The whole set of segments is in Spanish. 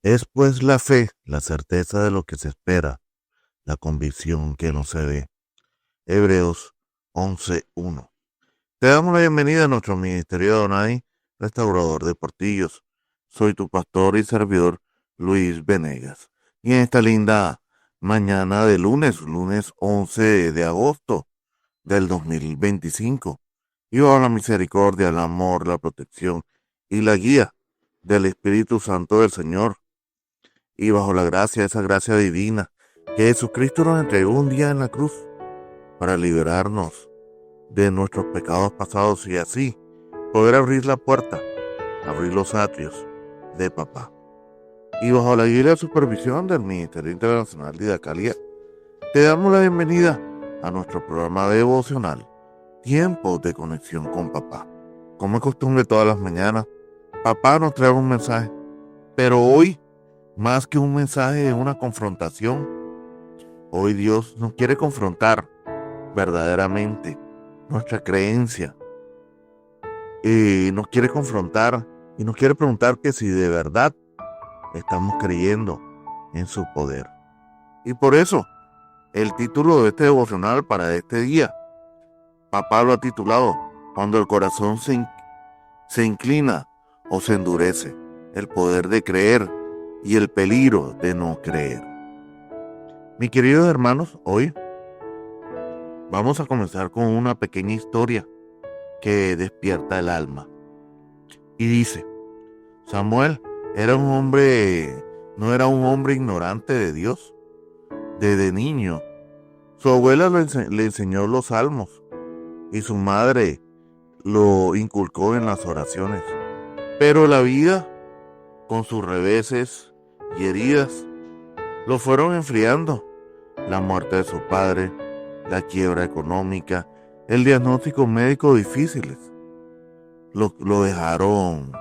Es pues la fe, la certeza de lo que se espera, la convicción que no se ve. Hebreos 11:1. Te damos la bienvenida a nuestro ministerio de Donai, restaurador de portillos. Soy tu pastor y servidor, Luis Venegas. Y en esta linda mañana de lunes 11 de agosto del 2025, y bajo la misericordia, el amor, la protección y la guía del Espíritu Santo del Señor, y bajo la gracia, esa gracia divina que Jesucristo nos entregó un día en la cruz para liberarnos de nuestros pecados pasados y así poder abrir la puerta, abrir los atrios de papá. Y bajo la guía y la supervisión del Ministerio Internacional de Idacalia, te damos la bienvenida a nuestro programa devocional, Tiempos de Conexión con Papá. Como es costumbre todas las mañanas, papá nos trae un mensaje, pero hoy, más que un mensaje, es una confrontación. Hoy Dios nos quiere confrontar verdaderamente nuestra creencia. Y nos quiere confrontar y nos quiere preguntar que si de verdad estamos creyendo en su poder. Y por eso, el título de este devocional para este día, papá lo ha titulado Cuando el corazón se inclina o se endurece, el poder de creer y el peligro de no creer. Mis queridos hermanos, hoy vamos a comenzar con una pequeña historia que despierta el alma. Y dice, Samuel no era un hombre ignorante de Dios. Desde niño, su abuela le enseñó los salmos y su madre lo inculcó en las oraciones. Pero la vida, con sus reveses y heridas, lo fueron enfriando. La muerte de su padre, la quiebra económica, el diagnóstico médico difíciles, lo dejaron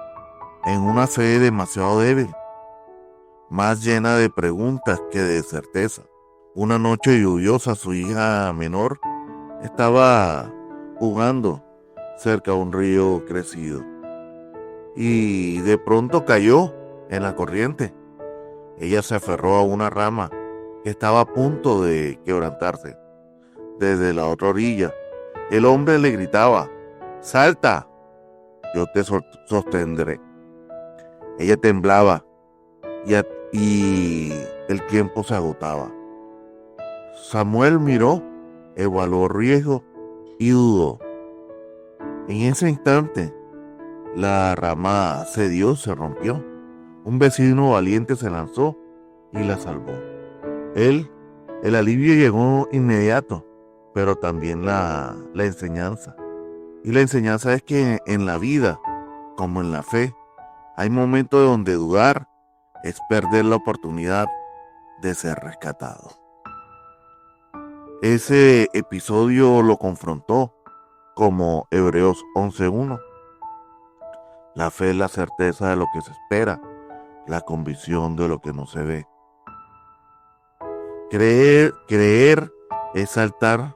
en una fe demasiado débil, más llena de preguntas que de certeza. Una noche lluviosa, su hija menor estaba jugando cerca de un río crecido y de pronto cayó en la corriente. Ella se aferró a una rama que estaba a punto de quebrantarse. Desde la otra orilla, el hombre le gritaba, «¡Salta! Yo te sostendré». Ella temblaba y el tiempo se agotaba. Samuel miró, evaluó riesgo y dudó. En ese instante, la rama cedió, se rompió. Un vecino valiente se lanzó y la salvó. El alivio llegó inmediato, pero también la enseñanza. Y la enseñanza es que en la vida, como en la fe, hay momentos donde dudar es perder la oportunidad de ser rescatado. Ese episodio lo confrontó como Hebreos 11:1. La fe es la certeza de lo que se espera, la convicción de lo que no se ve. Creer es saltar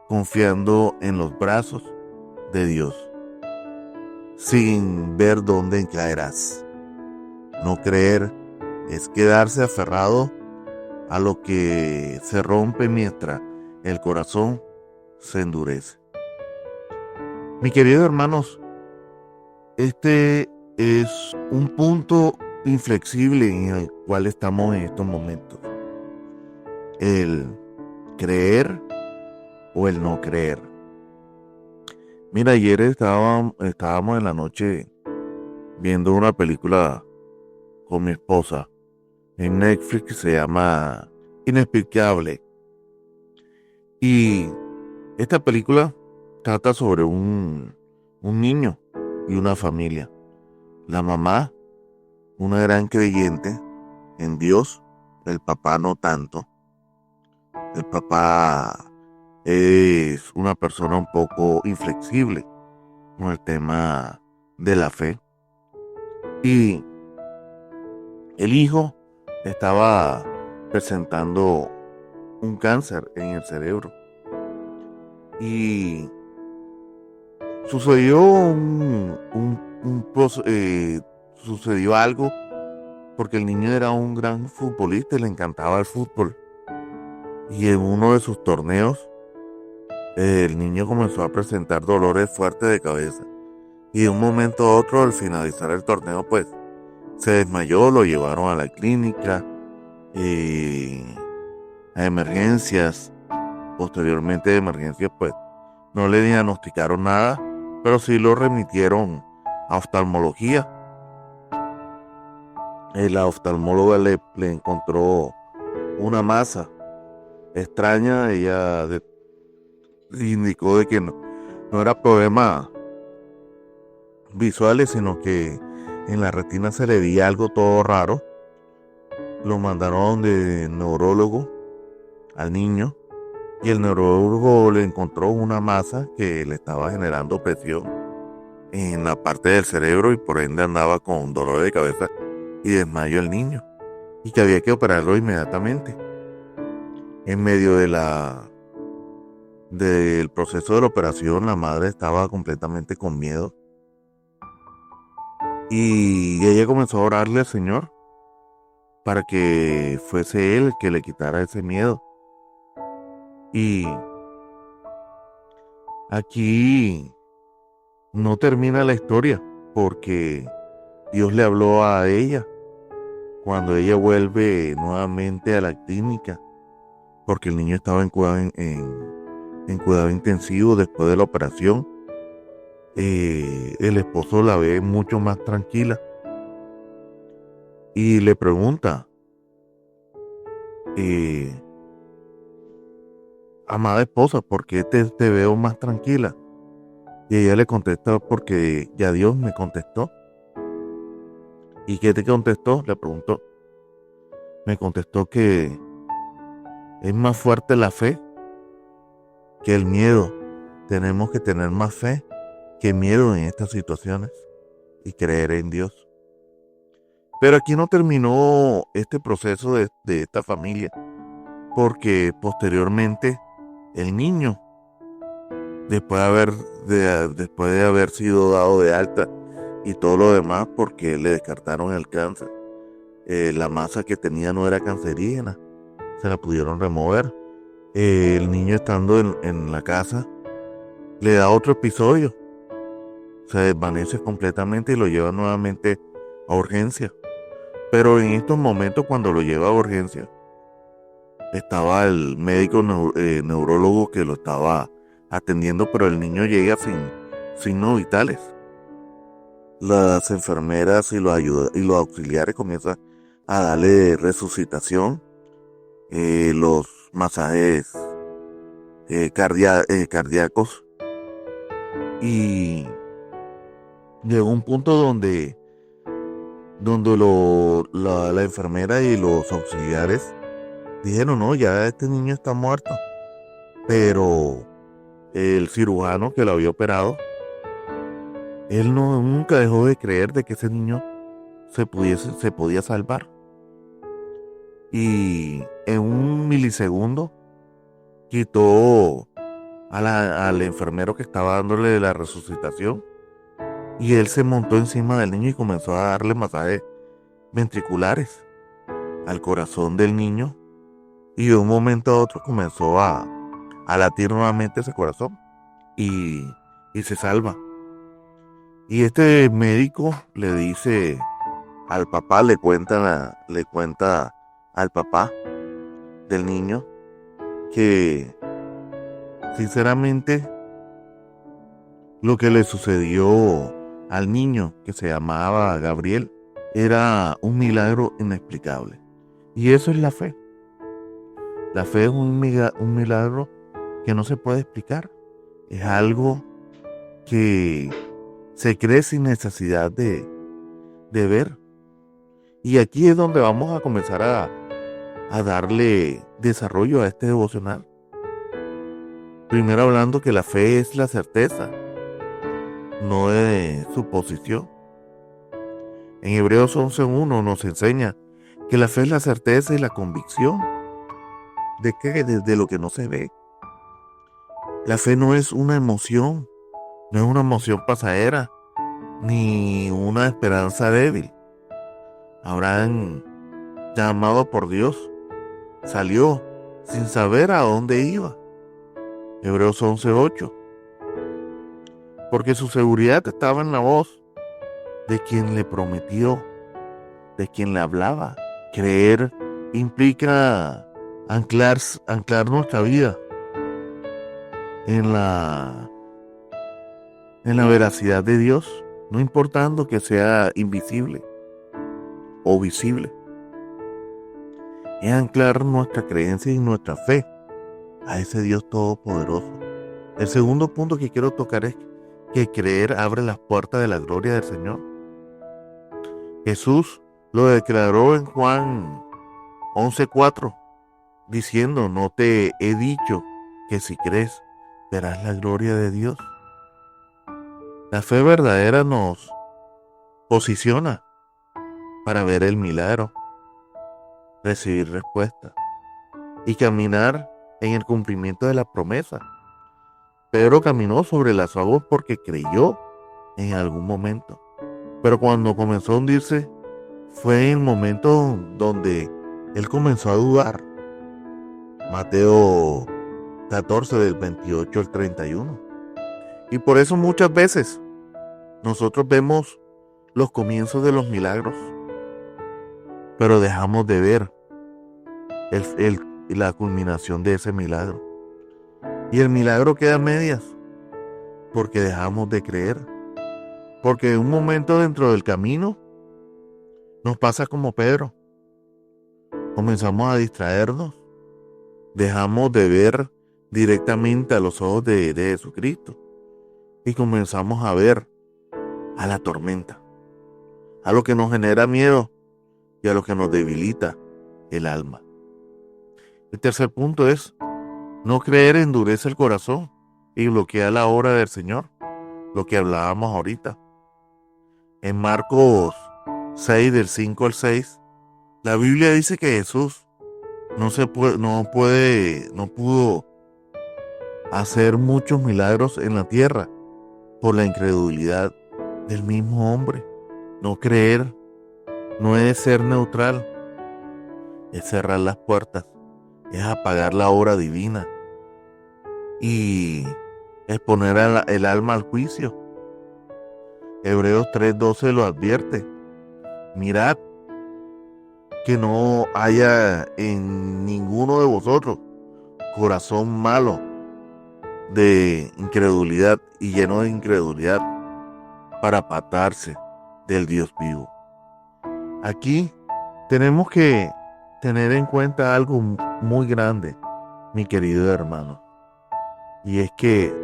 confiando en los brazos de Dios, sin ver dónde caerás. No creer es quedarse aferrado a lo que se rompe mientras el corazón se endurece. Mis queridos hermanos, este es un punto inflexible en el cual estamos en estos momentos. El creer o el no creer. Mira, ayer estábamos en la noche viendo una película con mi esposa en Netflix que se llama Inexplicable. Y esta película trata sobre un niño y una familia. La mamá, una gran creyente en Dios, el papá no tanto. El papá es una persona un poco inflexible con el tema de la fe. Y el hijo estaba presentando un cáncer en el cerebro. Y sucedió sucedió algo porque el niño era un gran futbolista y le encantaba el fútbol. Y en uno de sus torneos, el niño comenzó a presentar dolores fuertes de cabeza. Y de un momento a otro, al finalizar el torneo, pues se desmayó, lo llevaron a la clínica, a emergencias. Posteriormente de emergencias, pues no le diagnosticaron nada, pero sí lo remitieron a oftalmología. La oftalmóloga le encontró una masa extraña. Ella indicó de que no era problema visuales, sino que en la retina se le veía algo todo raro. Lo mandaron de neurólogo al niño y el neurólogo le encontró una masa que le estaba generando presión en la parte del cerebro y por ende andaba con dolor de cabeza y desmayo el niño y que había que operarlo inmediatamente. En medio del proceso de la operación, la madre estaba completamente con miedo y ella comenzó a orarle al Señor para que fuese Él el que le quitara ese miedo. Y aquí no termina la historia, porque Dios le habló a ella cuando ella vuelve nuevamente a la clínica, porque el niño estaba en cuidado intensivo después de la operación. El esposo la ve mucho más tranquila y le pregunta, amada esposa, ¿por qué te veo más tranquila? Y ella le contesta, porque ya Dios me contestó. ¿Y qué te contestó? Le preguntó. Me contestó que es más fuerte la fe que el miedo. Tenemos que tener más fe que miedo en estas situaciones y creer en Dios. Pero aquí no terminó este proceso de esta familia, porque posteriormente el niño, después de haber sido dado de alta y todo lo demás, porque le descartaron el cáncer, la masa que tenía no era cancerígena, se la pudieron remover. El niño, estando en la casa, le da otro episodio, se desvanece completamente y lo lleva nuevamente a urgencia. Pero en estos momentos, cuando lo lleva a urgencia, estaba el médico neurólogo que lo estaba atendiendo, pero el niño llega sin signos vitales. Las enfermeras y los auxiliares comienzan a darle resucitación, los masajes cardíacos, y llegó un punto donde la enfermera y los auxiliares dijeron, no, ya este niño está muerto. Pero el cirujano que lo había operado, él nunca dejó de creer de que ese niño se podía salvar. Y en un milisegundo quitó al enfermero que estaba dándole la resucitación, y él se montó encima del niño y comenzó a darle masajes ventriculares al corazón del niño, y de un momento a otro comenzó a latir nuevamente ese corazón y se salva. Y este médico le dice al papá, le cuenta al papá del niño que sinceramente lo que le sucedió al niño, que se llamaba Gabriel, era un milagro inexplicable. Y eso es la fe. La fe es un milagro que no se puede explicar. Es algo que se cree sin necesidad de ver. Y aquí es donde vamos a comenzar a darle desarrollo a este devocional. Primero hablando que la fe es la certeza, no es suposición. En Hebreos 11:1 nos enseña que la fe es la certeza y la convicción de que desde lo que no se ve. La fe no es una emoción, no es una emoción pasajera, ni una esperanza débil. Abraham, llamado por Dios, salió sin saber a dónde iba. Hebreos 11:8. Porque su seguridad estaba en la voz de quien le prometió, de quien le hablaba. Creer implica anclar nuestra vida en la veracidad de Dios, no importando que sea invisible o visible. Es anclar nuestra creencia y nuestra fe a ese Dios todopoderoso. El segundo punto que quiero tocar es que creer abre las puertas de la gloria del Señor. Jesús lo declaró en Juan 11:4, diciendo: no te he dicho que si crees verás la gloria de Dios. La fe verdadera nos posiciona para ver el milagro, recibir respuesta y caminar en el cumplimiento de la promesa. Pedro caminó sobre las aguas porque creyó en algún momento, pero cuando comenzó a hundirse fue el momento donde él comenzó a dudar. Mateo 14 del 28 al 31. Y por eso muchas veces nosotros vemos los comienzos de los milagros, pero dejamos de ver la culminación de ese milagro. Y el milagro queda a medias porque dejamos de creer. Porque en un momento dentro del camino nos pasa como Pedro. Comenzamos a distraernos. Dejamos de ver directamente a los ojos de Jesucristo. Y comenzamos a ver a la tormenta, a lo que nos genera miedo y a lo que nos debilita el alma. El tercer punto es: no creer endurece el corazón y bloquea la obra del Señor, lo que hablábamos ahorita. En Marcos 6 del 5 al 6, la Biblia dice que Jesús no pudo hacer muchos milagros en la tierra por la incredulidad del mismo hombre. No creer no es ser neutral, es cerrar las puertas, es apagar la obra divina y es poner el alma al juicio. Hebreos 3:12 lo advierte: mirad que no haya en ninguno de vosotros corazón malo de incredulidad y lleno de incredulidad para apartarse del Dios vivo. Aquí tenemos que tener en cuenta algo muy grande, mi querido hermano, y es que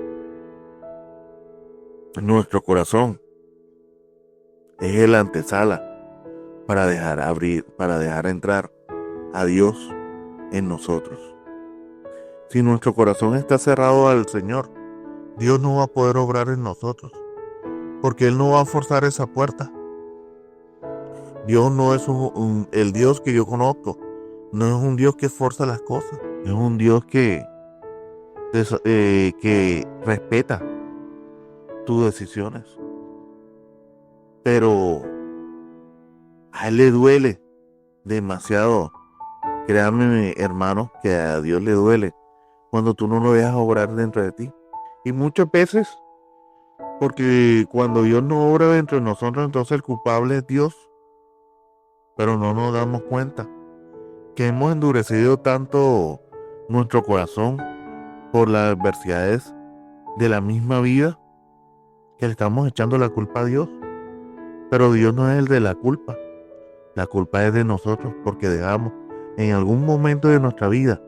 nuestro corazón es el antesala para dejar entrar a Dios en nosotros. Si nuestro corazón está cerrado al Señor, Dios no va a poder obrar en nosotros, porque Él no va a forzar esa puerta. Dios no es el Dios que yo conozco, no es un Dios que forza las cosas, es un Dios que respeta tus decisiones. Pero a Él le duele demasiado. Créanme, hermanos, que a Dios le duele cuando tú no lo dejas obrar dentro de ti. Y muchas veces, porque cuando Dios no obra dentro de nosotros, entonces el culpable es Dios. Pero no nos damos cuenta que hemos endurecido tanto nuestro corazón por las adversidades de la misma vida, que le estamos echando la culpa a Dios. Pero Dios no es el de la culpa. La culpa es de nosotros, porque dejamos en algún momento de nuestra vida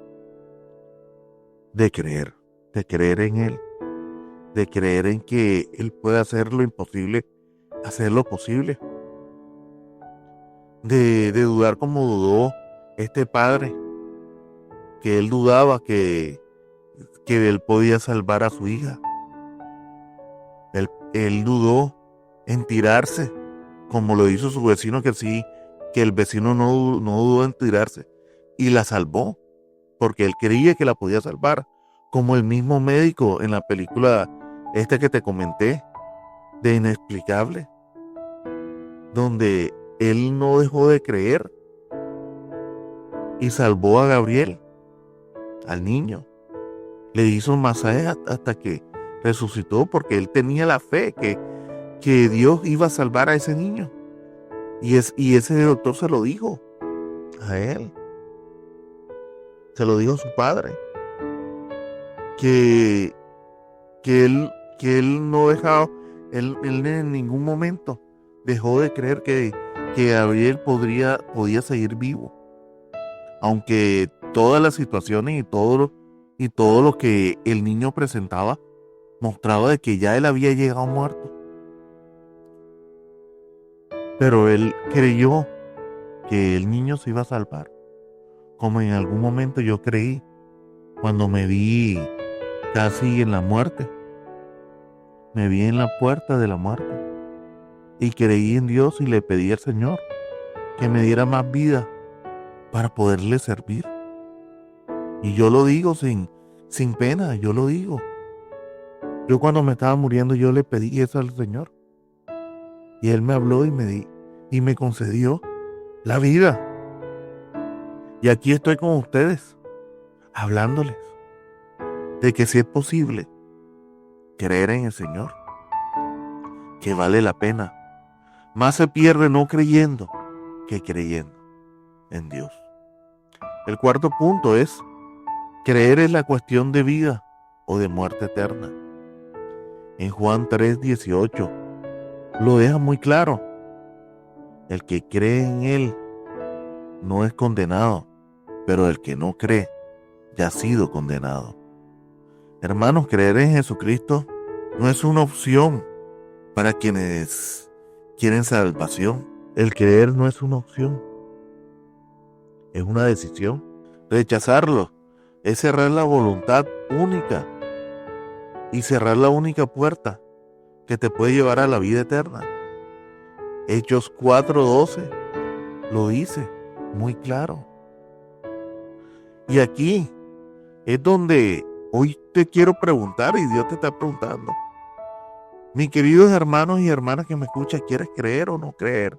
de creer en Él, de creer en que Él puede hacer lo imposible, hacer lo posible, de dudar como dudó este padre, que él dudaba que Él podía salvar a su hija. Él dudó en tirarse, como lo hizo su vecino, que el vecino no dudó en tirarse y la salvó, porque él creía que la podía salvar, como el mismo médico en la película que te comenté, de Inexplicable, donde él no dejó de creer y salvó a Gabriel, al niño. Le hizo un masaje hasta que resucitó, porque él tenía la fe que Dios iba a salvar a ese niño. Y ese doctor se lo dijo a él. Se lo dijo a su padre. Que él no dejaba, él en ningún momento dejó de creer que Gabriel podía seguir vivo. Aunque todas las situaciones y todo lo que el niño presentaba mostraba de que ya él había llegado muerto. Pero él creyó que el niño se iba a salvar, como en algún momento yo creí cuando me vi casi en la muerte. Me vi en la puerta de la muerte y creí en Dios y le pedí al Señor que me diera más vida para poderle servir. Y yo lo digo sin pena, yo lo digo. Yo cuando me estaba muriendo yo le pedí eso al Señor. Y Él me habló y me concedió la vida. Y aquí estoy con ustedes, hablándoles de que si es posible creer en el Señor, que vale la pena. Más se pierde no creyendo que creyendo en Dios. El cuarto punto es: creer es la cuestión de vida o de muerte eterna. En Juan 3:18 lo deja muy claro. El que cree en Él no es condenado, pero el que no cree ya ha sido condenado. Hermanos, creer en Jesucristo no es una opción para quienes quieren salvación. El creer no es una opción, es una decisión. Rechazarlo es cerrar la voluntad única y cerrar la única puerta que te puede llevar a la vida eterna. Hechos 4:12 lo dice muy claro. Y aquí es donde hoy te quiero preguntar, y Dios te está preguntando: mis queridos hermanos y hermanas que me escuchan, ¿quieres creer o no creer?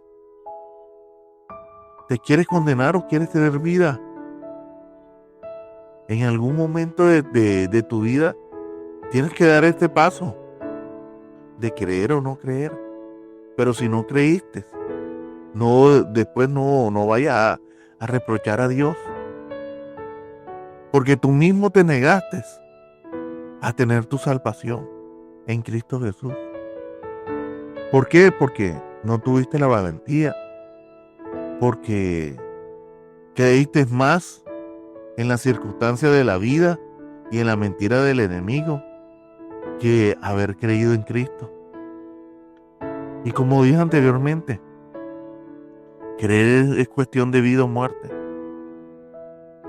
¿Te quieres condenar o quieres tener vida? En algún momento de tu vida tienes que dar este paso de creer o no creer. Pero si no creíste, después no vayas a reprochar a Dios, porque tú mismo te negaste a tener tu salvación en Cristo Jesús. ¿Por qué? Porque no tuviste la valentía, porque creíste más en las circunstancias de la vida y en la mentira del enemigo que haber creído en Cristo. Y como dije anteriormente, creer es cuestión de vida o muerte.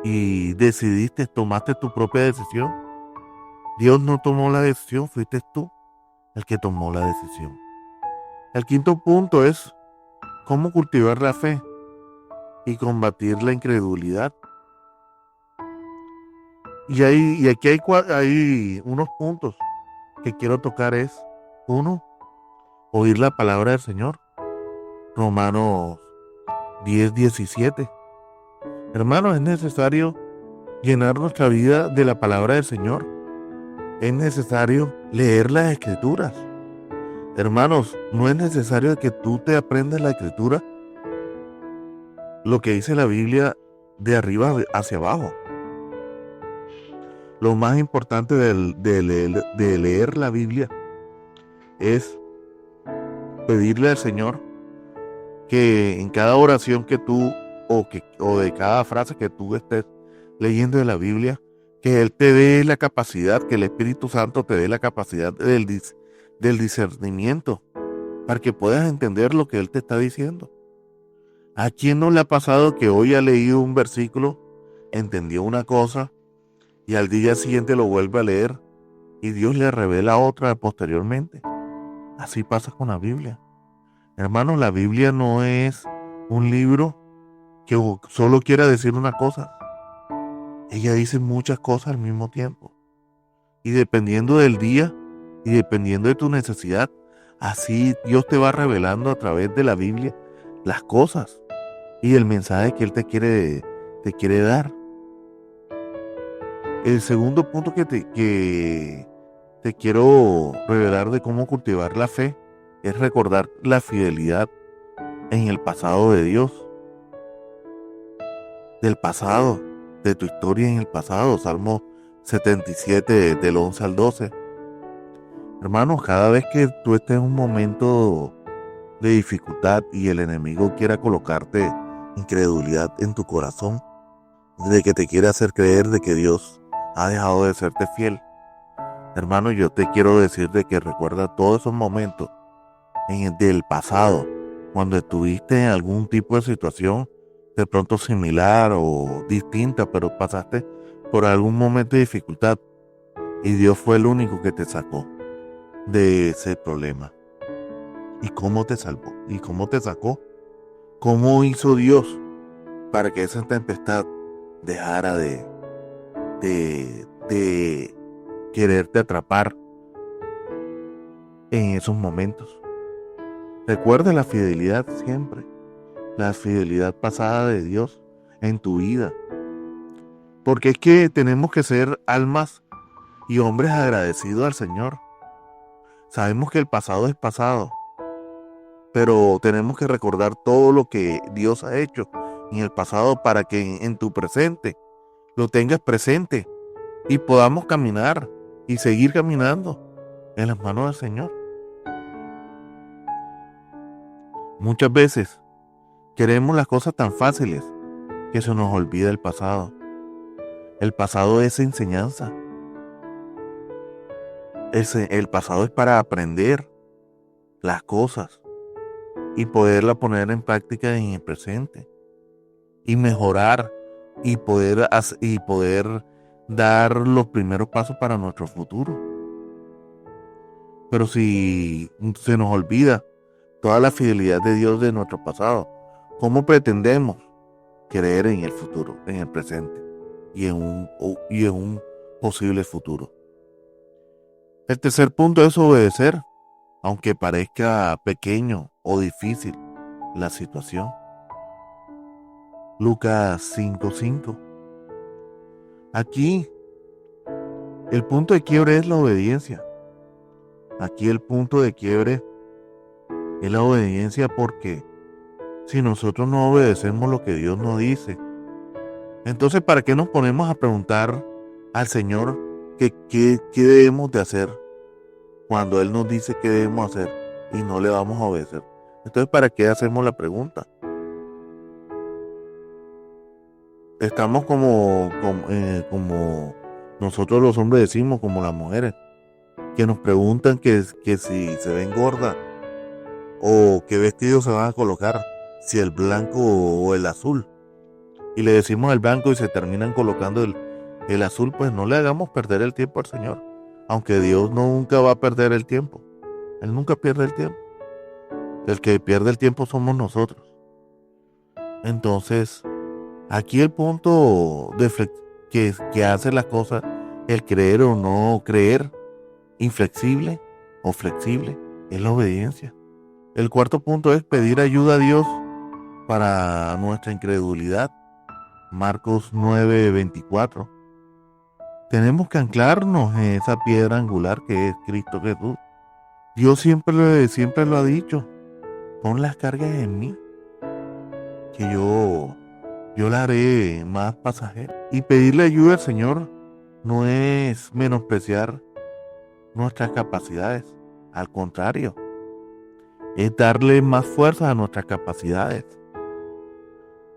Y tomaste tu propia decisión. Dios no tomó la decisión, fuiste tú el que tomó la decisión. El quinto punto es cómo cultivar la fe y combatir la incredulidad. Y aquí hay unos puntos que quiero tocar. Es: 1, oír la palabra del Señor. Romanos 10:17. Hermanos, es necesario llenar nuestra vida de la palabra del Señor. Es necesario leer las Escrituras. Hermanos, no es necesario que tú te aprendas la Escritura, lo que dice la Biblia, de arriba hacia abajo. Lo más importante de leer la Biblia es pedirle al Señor que en cada oración que tú o de cada frase que tú estés leyendo de la Biblia, que Él te dé la capacidad, que el Espíritu Santo te dé la capacidad del discernimiento para que puedas entender lo que Él te está diciendo. ¿A quién no le ha pasado que hoy ha leído un versículo, entendió una cosa y al día siguiente lo vuelve a leer y Dios le revela otra posteriormente? Así pasa con la Biblia. Hermanos, la Biblia no es un libro que solo quiera decir una cosa. Ella dice muchas cosas al mismo tiempo. Y dependiendo del día y dependiendo de tu necesidad, así Dios te va revelando a través de la Biblia las cosas y el mensaje que Él te quiere dar. El segundo punto que te quiero revelar de cómo cultivar la fe es recordar la fidelidad en el pasado de Dios, del pasado, de tu historia en el pasado. Salmo 77 del 11 al 12. Hermanos, cada vez que tú estés en un momento de dificultad y el enemigo quiera colocarte incredulidad en tu corazón, de que te quiere hacer creer de que Dios ha dejado de serte fiel, hermano, yo te quiero decir de que recuerda todos esos momentos del pasado, cuando estuviste en algún tipo de situación de pronto similar o distinta, pero pasaste por algún momento de dificultad y Dios fue el único que te sacó de ese problema. ¿Y cómo te salvó? ¿Y cómo te sacó? ¿Cómo hizo Dios para que esa tempestad dejara de quererte atrapar en esos momentos? Recuerda la fidelidad siempre, la fidelidad pasada de Dios en tu vida. Porque es que tenemos que ser almas y hombres agradecidos al Señor. Sabemos que el pasado es pasado, pero tenemos que recordar todo lo que Dios ha hecho en el pasado para que en tu presente lo tengas presente y podamos caminar y seguir caminando en las manos del Señor. Muchas veces queremos las cosas tan fáciles que se nos olvida el pasado. El pasado es enseñanza. El pasado es para aprender las cosas y poderla poner en práctica en el presente y mejorar y poder dar los primeros pasos para nuestro futuro. Pero si se nos olvida toda la fidelidad de Dios de nuestro pasado, ¿cómo pretendemos creer en el futuro, en el presente y en un posible futuro? El tercer punto es obedecer, aunque parezca pequeño o difícil la situación. Lucas 5:5. Aquí el punto de quiebre es la obediencia. Aquí el punto de quiebre es la obediencia, porque si nosotros no obedecemos lo que Dios nos dice, entonces ¿para qué nos ponemos a preguntar al Señor qué debemos de hacer cuando Él nos dice qué debemos hacer y no le vamos a obedecer? Entonces ¿para qué hacemos la pregunta? Estamos como nosotros los hombres decimos, como las mujeres, que nos preguntan que si se ven gordas o qué vestido se van a colocar, si el blanco o el azul. Y le decimos el blanco y se terminan colocando el azul. Pues no le hagamos perder el tiempo al Señor. Aunque Dios nunca va a perder el tiempo. Él nunca pierde el tiempo. El que pierde el tiempo somos nosotros. Entonces, aquí el punto que hace las cosas, el creer o no creer, inflexible o flexible, es la obediencia. El cuarto punto es pedir ayuda a Dios para nuestra incredulidad. Marcos 9:24. Tenemos que anclarnos en esa piedra angular que es Cristo Jesús. Dios siempre lo ha dicho: pon las cargas en mí, que yo la haré más pasajera. Y pedirle ayuda al Señor no es menospreciar nuestras capacidades, al contrario, es darle más fuerza a nuestras capacidades.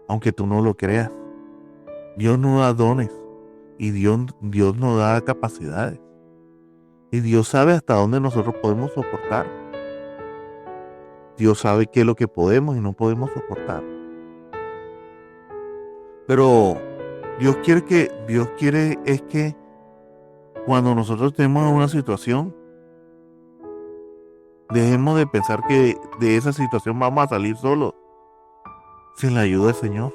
Aunque tú no lo creas, Dios nos da dones y Dios nos da capacidades. Y Dios sabe hasta dónde nosotros podemos soportar. Dios sabe qué es lo que podemos y no podemos soportar. Pero Dios quiere es que cuando nosotros estemos en una situación, dejemos de pensar que de esa situación vamos a salir solos, sin la ayuda del Señor,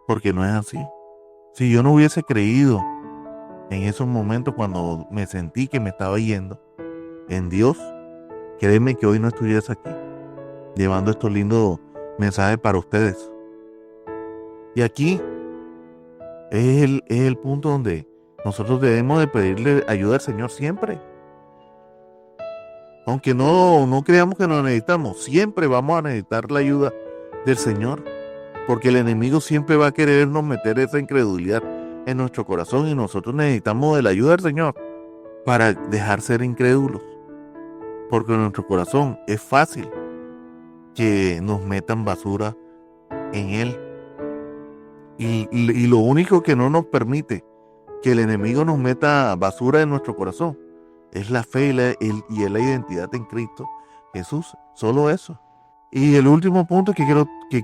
porque no es así. Si yo no hubiese creído en esos momentos cuando me sentí que me estaba yendo en Dios, créeme que hoy no estuvieras aquí llevando estos lindos mensaje para ustedes. Y aquí es el punto donde nosotros debemos de pedirle ayuda al Señor siempre. Aunque no creamos que nos necesitamos, siempre vamos a necesitar la ayuda del Señor. Porque el enemigo siempre va a querernos meter esa incredulidad en nuestro corazón y nosotros necesitamos de la ayuda del Señor para dejar ser incrédulos. Porque en nuestro corazón es fácil que nos metan basura en él. Y lo único que no nos permite que el enemigo nos meta basura en nuestro corazón es la fe y la identidad en Cristo Jesús. Solo eso. Y el último punto que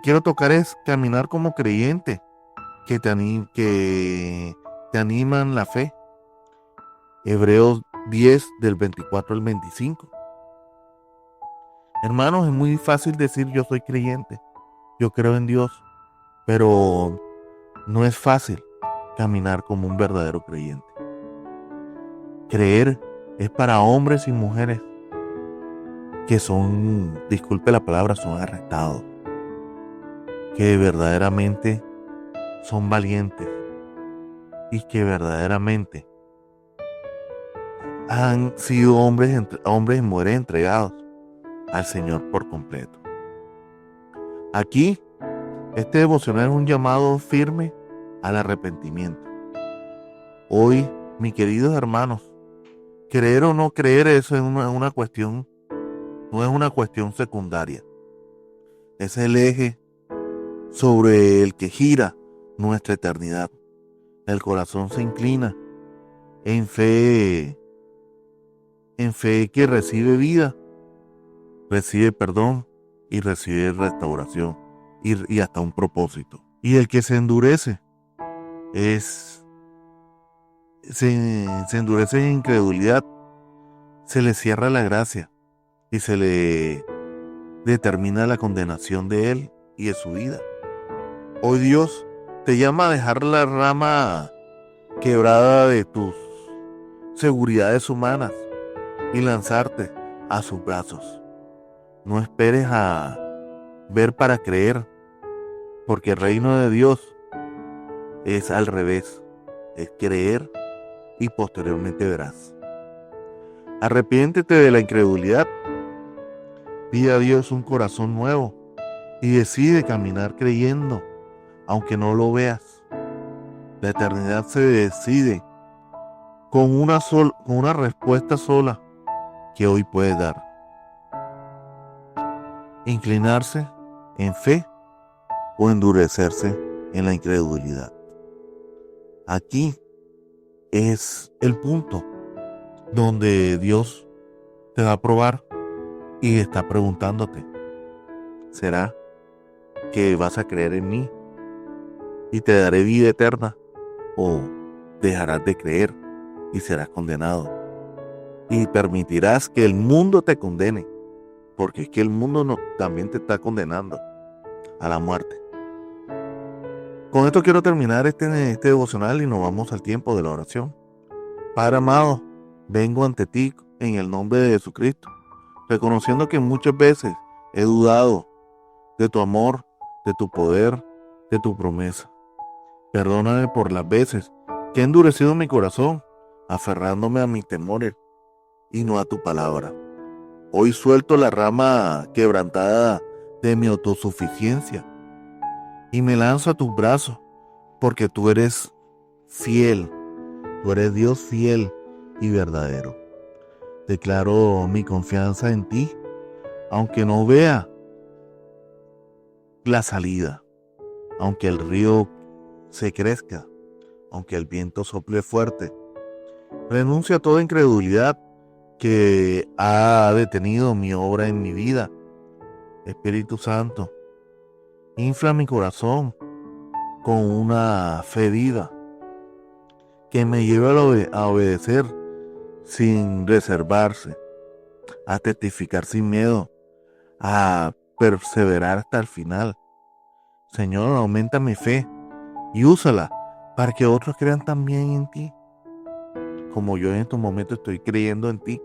quiero tocar es caminar como creyente, que te animan la fe. Hebreos 10 del 24 al 25. Hermanos, es muy fácil decir yo soy creyente, yo creo en Dios, pero no es fácil caminar como un verdadero creyente. Creer es para hombres y mujeres que son, disculpe la palabra, son arrestados, que verdaderamente son valientes y que verdaderamente han sido hombres y mujeres entregados al Señor por completo. Aquí, este devocional es un llamado firme al arrepentimiento. Hoy, mis queridos hermanos, creer o no creer, eso es una cuestión, no es una cuestión secundaria. Es el eje sobre el que gira nuestra eternidad. El corazón se inclina en fe que recibe vida, recibe perdón y recibe restauración y hasta un propósito. Y el que se endurece se endurece en incredulidad, se le cierra la gracia y se le determina la condenación de él y de su vida. Hoy Dios te llama a dejar la rama quebrada de tus seguridades humanas y lanzarte a sus brazos. No esperes a ver para creer, porque el reino de Dios es al revés, es creer y posteriormente verás. Arrepiéntete de la incredulidad, pide a Dios un corazón nuevo y decide caminar creyendo, aunque no lo veas. La eternidad se decide con una respuesta sola que hoy puedes dar. Inclinarse en fe o endurecerse en la incredulidad. Aquí es el punto donde Dios te va a probar y está preguntándote, ¿será que vas a creer en mí y te daré vida eterna? ¿O dejarás de creer y serás condenado? Y permitirás que el mundo te condene, porque es que el mundo también te está condenando a la muerte. Con esto quiero terminar este devocional y nos vamos al tiempo de la oración. Padre amado, vengo ante ti en el nombre de Jesucristo, reconociendo que muchas veces he dudado de tu amor, de tu poder, de tu promesa. Perdóname por las veces que he endurecido mi corazón, aferrándome a mis temores y no a tu palabra. Hoy suelto la rama quebrantada de mi autosuficiencia y me lanzo a tus brazos, porque tú eres fiel, tú eres Dios fiel y verdadero. Declaro mi confianza en ti, aunque no vea la salida, aunque el río se crezca, aunque el viento sople fuerte. Renuncio a toda incredulidad que ha detenido mi obra en mi vida. Espíritu Santo, infla mi corazón con una fe viva que me lleve a obedecer sin reservarse, a testificar sin miedo, a perseverar hasta el final. Señor, aumenta mi fe y úsala para que otros crean también en ti, como yo en estos momentos estoy creyendo en ti.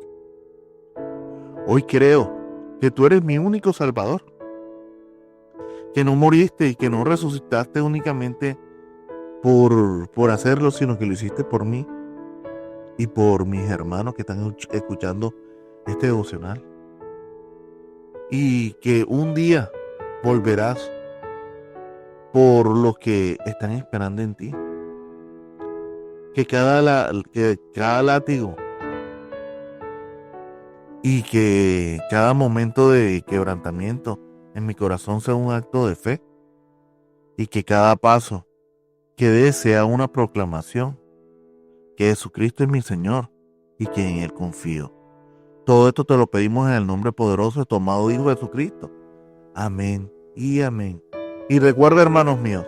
Hoy creo que tú eres mi único Salvador, que no moriste y que no resucitaste únicamente por hacerlo, sino que lo hiciste por mí y por mis hermanos que están escuchando este devocional. Y que un día volverás por los que están esperando en ti. Que cada látigo y que cada momento de quebrantamiento en mi corazón sea un acto de fe. Y que cada paso que dé sea una proclamación que Jesucristo es mi Señor y que en Él confío. Todo esto te lo pedimos en el nombre poderoso de tu amado Hijo Jesucristo. Amén y amén. Y recuerda, hermanos míos,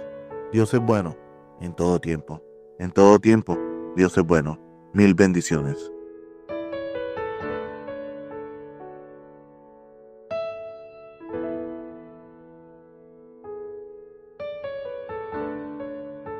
Dios es bueno en todo tiempo. En todo tiempo, Dios es bueno. Mil bendiciones.